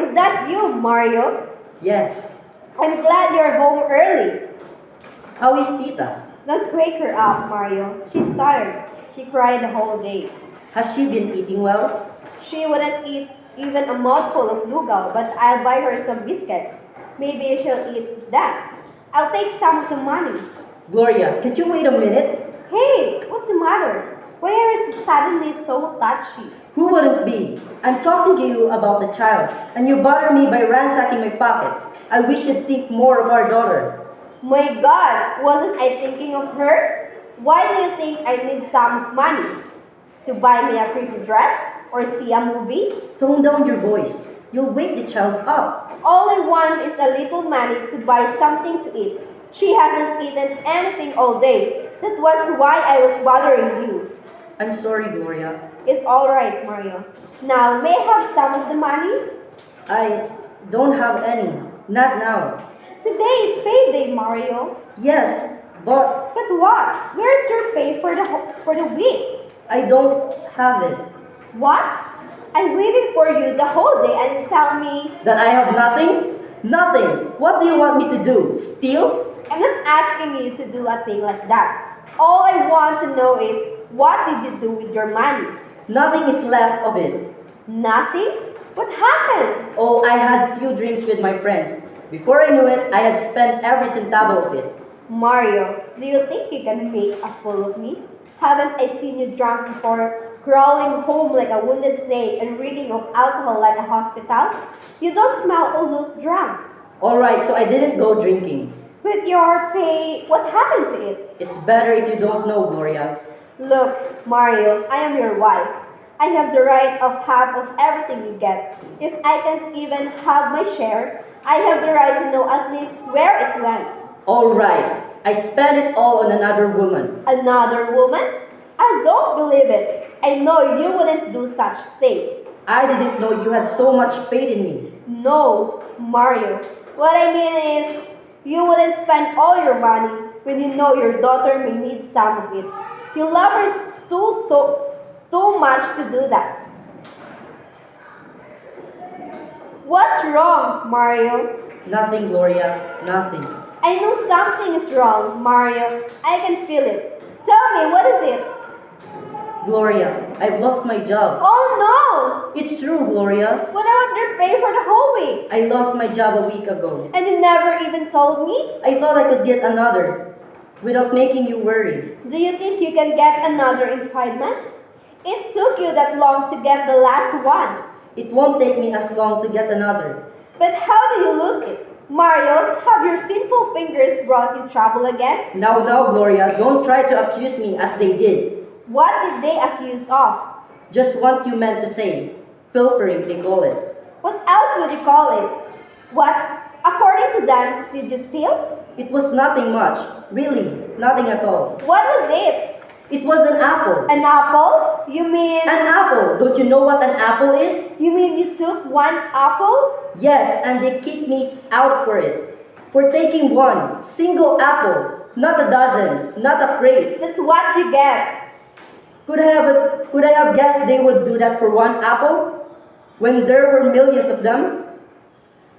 is that you, Mario? Yes. I'm glad you're home early. How is Tita? Don't wake her up, Mario. She's tired. She cried the whole day. Has she been eating well? She wouldn't eat even a mouthful of lugaw, but I'll buy her some biscuits. Maybe she'll eat that. I'll take some of the money. Gloria, can you wait a minute? Hey, what's the matter? Why are you suddenly so touchy? Who wouldn't be? I'm talking to you about the child, and you bother me by ransacking my pockets. I wish you'd think more of our daughter. My God, wasn't I thinking of her? Why do you think I need some money? To buy me a pretty dress or see a movie? Tone down your voice. You'll wake the child up. All I want is a little money to buy something to eat. She hasn't eaten anything all day. That was why I was bothering you. I'm sorry, Gloria. It's all right, Mario. Now, may I have some of the money? I don't have any. Not now. Today is payday, Mario. Yes, but But what? Where's your pay for the week? I don't have it. What? I waited for you the whole day and you tell me That I have nothing? Nothing. What do you want me to do? Steal? I'm not asking you to do a thing like that. All I want to know is what did you do with your money? Nothing is left of it. Nothing? What happened? Oh, I had few drinks with my friends. Before I knew it, I had spent every centavo of it. Mario, do you think you can make a fool of me? Haven't I seen you drunk before, crawling home like a wounded snake and reeking of alcohol like a hospital? You don't smell or look drunk. Alright, so I didn't go drinking. With your pay, what happened to it? It's better if you don't know, Gloria. Look, Mario, I am your wife. I have the right of half of everything you get. If I can't even have my share, I have the right to know at least where it went. Alright, I spent it all on another woman. Another woman? I don't believe it. I know you wouldn't do such thing. I didn't know you had so much faith in me. No, Mario. What I mean is, you wouldn't spend all your money when you know your daughter may need some of it. You love her so much to do that. What's wrong, Mario? Nothing, Gloria. Nothing. I know something is wrong, Mario. I can feel it. Tell me, what is it? Gloria, I've lost my job. Oh It's true, Gloria. no! What about your pay for the whole week? I lost my job a week ago. And you never even told me? I thought I could get another without making you worry. Do you think you can get another in 5 months? It took you that long to get the last one. It won't take me as long to get another. But how did you lose it? Mario, have your sinful fingers brought you trouble again? Now, Gloria, don't try to accuse me as they did. What did they accuse of? Just what you meant to say. Pilfering, they call it. What else would you call it? What, according to them, did you steal? It was nothing much. Really, nothing at all. What was it? It was an apple. An apple? You mean... An apple! Don't you know what an apple is? You mean you took one apple? Yes, and they kicked me out for it. For taking one single apple. Not a dozen, not a crate. That's what you get. Could I have guessed they would do that for one apple? When there were millions of them?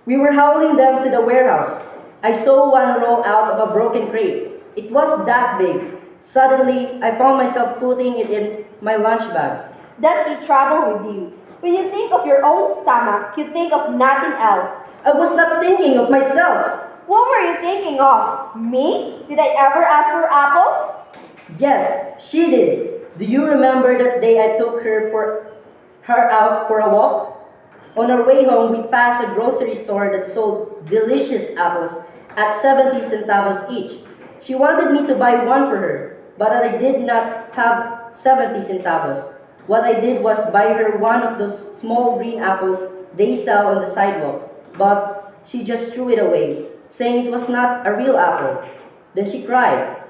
We were hauling them to the warehouse. I saw one roll out of a broken crate. It was that big. Suddenly, I found myself putting it in my lunch bag. That's the trouble with you. When you think of your own stomach, you think of nothing else. I was not thinking of myself. What were you thinking of? Me? Did I ever ask for apples? Yes, she did. Do you remember that day I took her out for a walk? On our way home, we passed a grocery store that sold delicious apples at 70 centavos each. She wanted me to buy one for her, but I did not have 70 centavos. What I did was buy her one of those small green apples they sell on the sidewalk, but she just threw it away, saying it was not a real apple. Then she cried.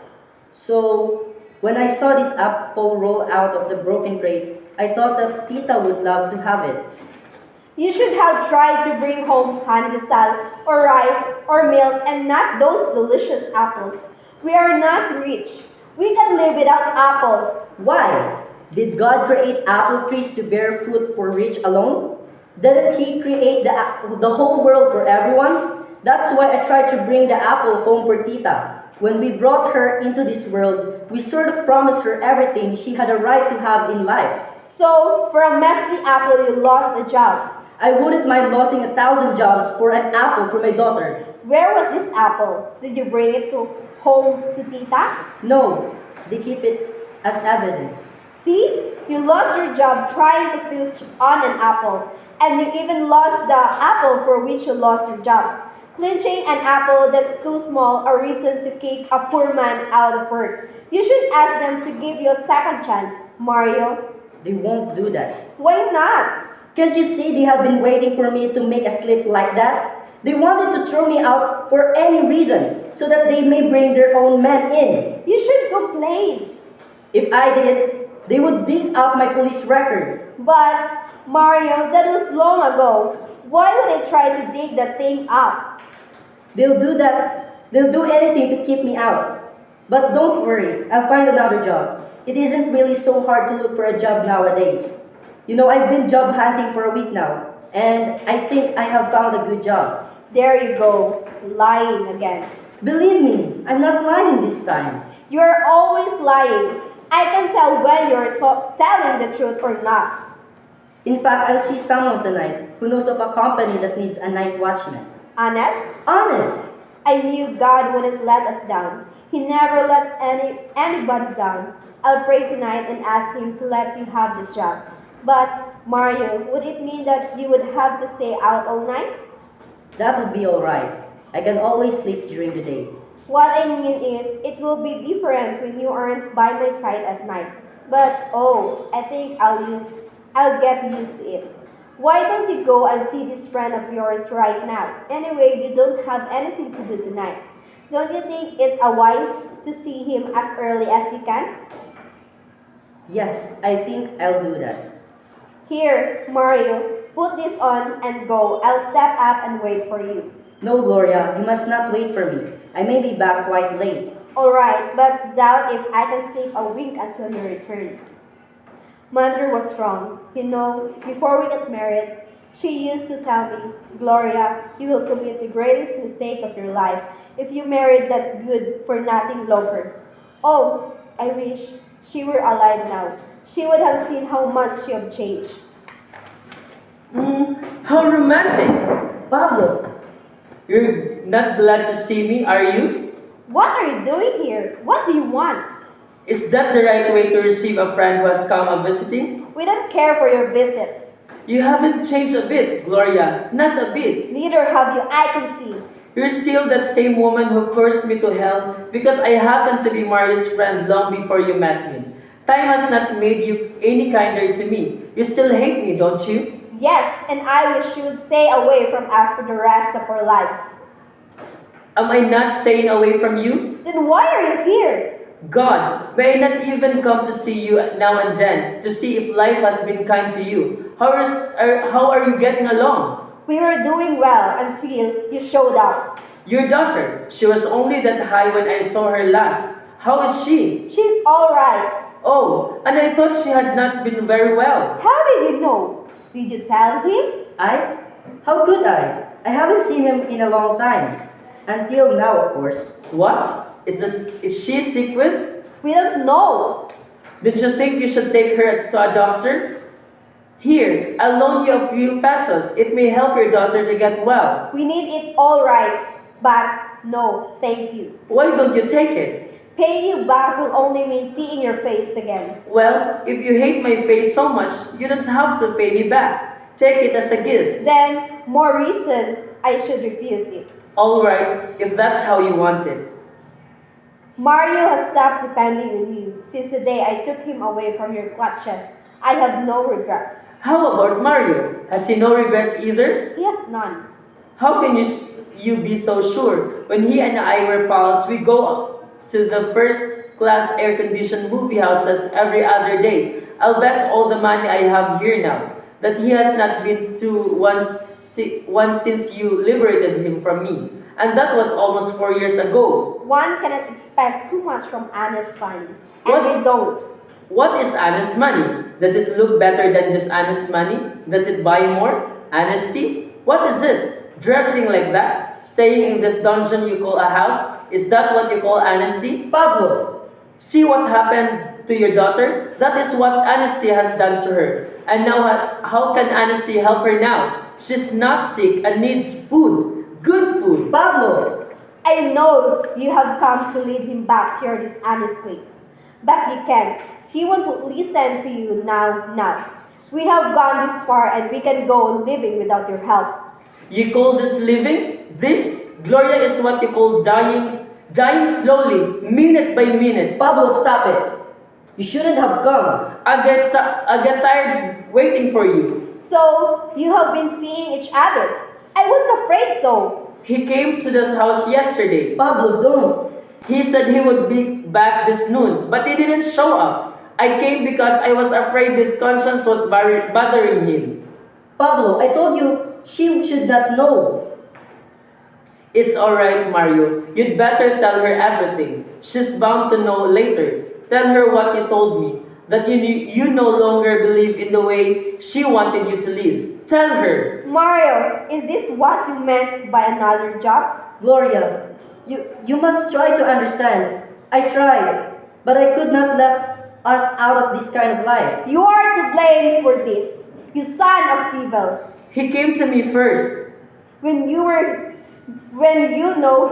So, when I saw this apple roll out of the broken crate, I thought that Tita would love to have it. You should have tried to bring home pandesal or rice or milk and not those delicious apples. We are not rich. We can live without apples. Why? Did God create apple trees to bear fruit for rich alone? Didn't he create the whole world for everyone? That's why I tried to bring the apple home for Tita. When we brought her into this world, we sort of promised her everything she had a right to have in life. So, for a messy apple, you lost a job. I wouldn't mind losing 1,000 jobs for an apple for my daughter. Where was this apple? Did you bring it to home to Tita? No, they keep it as evidence. See? You lost your job trying to filch on an apple. And you even lost the apple for which you lost your job. Clinching an apple that's too small a reason to kick a poor man out of work. You should ask them to give you a second chance, Mario. They won't do that. Why not? Can't you see they have been waiting for me to make a slip like that? They wanted to throw me out for any reason so that they may bring their own men in. You should complain. If I did, they would dig up my police record. But, Mario, that was long ago. Why would they try to dig that thing up? They'll do that. They'll do anything to keep me out. But don't worry, I'll find another job. It isn't really so hard to look for a job nowadays. You know, I've been job hunting for a week now, and I think I have found a good job. There you go, lying again. Believe me, I'm not lying this time. You're always lying. I can tell when you're telling the truth or not. In fact, I'll see someone tonight who knows of a company that needs a night watchman. Honest? Honest! I knew God wouldn't let us down. He never lets anybody down. I'll pray tonight and ask Him to let you have the job. But, Mario, would it mean that you would have to stay out all night? That would be alright. I can always sleep during the day. What I mean is, it will be different when you aren't by my side at night. But, oh, I think I'll get used to it. Why don't you go and see this friend of yours right now? Anyway, you don't have anything to do tonight. Don't you think it's wise to see him as early as you can? Yes, I think I'll do that. Here, Mario, put this on and go. I'll step up and wait for you. No, Gloria, you must not wait for me. I may be back quite late. Alright, but doubt if I can sleep a wink until you return. Mother was wrong. You know, before we got married, she used to tell me, Gloria, you will commit the greatest mistake of your life if you married that good-for-nothing loafer. Oh, I wish she were alive now. She would have seen how much she had changed. How romantic! Pablo, You're not glad to see me, are you? What are you doing here? What do you want? Is that the right way to receive a friend who has come a visiting? We don't care for your visits. You haven't changed a bit, Gloria. Not a bit. Neither have you, I can see. You're still that same woman who cursed me to hell because I happened to be Mario's friend long before you met him. Time has not made you any kinder to me. You still hate me, don't you? Yes, and I wish you would stay away from us for the rest of our lives. Am I not staying away from you? Then why are you here? God, may I not even come to see you now and then to see if life has been kind to you? How are you getting along? We were doing well until you showed up. Your daughter, she was only that high when I saw her last. How is she? She's all right. Oh, and I thought she had not been very well. How did you know? Did you tell him? I? How could I? I haven't seen him in a long time. Until now, of course. What? Is she sick with? We don't know. Did you think you should take her to a doctor? Here, I'll loan you a few pesos. It may help your daughter to get well. We need it all right. But no, thank you. Why don't you take it? Paying you back will only mean seeing your face again. Well, if you hate my face so much, you don't have to pay me back. Take it as a gift. Then, more reason I should refuse it. All right, if that's how you want it. Mario has stopped depending on you since the day I took him away from your clutches. I have no regrets. How about Mario? Has he no regrets either? He has none. How can you be so sure? When he and I were pals, we go to the first-class air-conditioned movie houses every other day. I'll bet all the money I have here now that he has not been to once since you liberated him from me. And that was almost 4 years ago. One cannot expect too much from honest money. And What? we don't. What is honest money? Does it look better than dishonest money? Does it buy more? Honesty? What is it? Dressing like that? Staying in this dungeon you call a house? Is that what you call honesty? Pablo, See what happened to your daughter? That is what honesty has done to her. And now, how can honesty help her now? She's not sick and needs food. Good food. Pablo, I know you have come to lead him back to your dishonest ways. But you can't. He won't listen to you now. We have gone this far and we can go on living without your help. You call this living? This, Gloria, is what you call dying. Dying slowly, minute by minute. Pablo, stop it. You shouldn't have come. I get tired waiting for you. So, you have been seeing each other. I was afraid so. He came to the house yesterday. Pablo, don't. He said he would be back this noon, but he didn't show up. I came because I was afraid this conscience was bothering him. Pablo, I told you she should not know. It's alright, Mario. You'd better tell her everything. She's bound to know later. Tell her what you told me, that you no longer believe in the way she wanted you to live. Tell her. Mario, is this what you meant by another job? Gloria, you must try to understand. I tried, but I could not let us out of this kind of life. You are to blame for this, you son of evil. He came to me first. When you know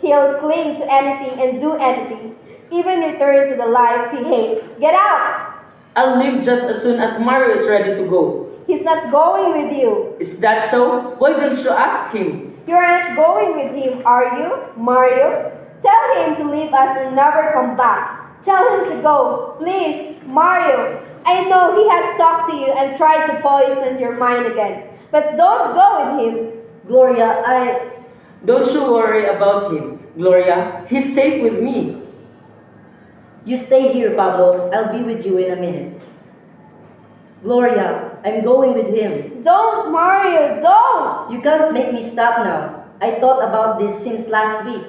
he'll cling to anything and do anything, even return to the life he hates. Get out! I'll leave just as soon as Mario is ready to go. He's not going with you. Is that so? Why don't you ask him? You're not going with him, are you, Mario? Tell him to leave us and never come back. Tell him to go, please, Mario. I know he has talked to you and tried to poison your mind again, but don't go with him. Gloria, Don't you worry about him, Gloria. He's safe with me. You stay here, Pablo. I'll be with you in a minute. Gloria, I'm going with him. Don't, Mario, don't! You can't make me stop now. I thought about this since last week.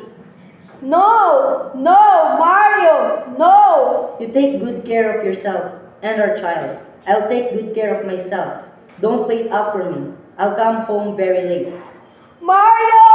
No, Mario, no! You take good care of yourself and our child. I'll take good care of myself. Don't wait up for me. I'll come home very late. Mario!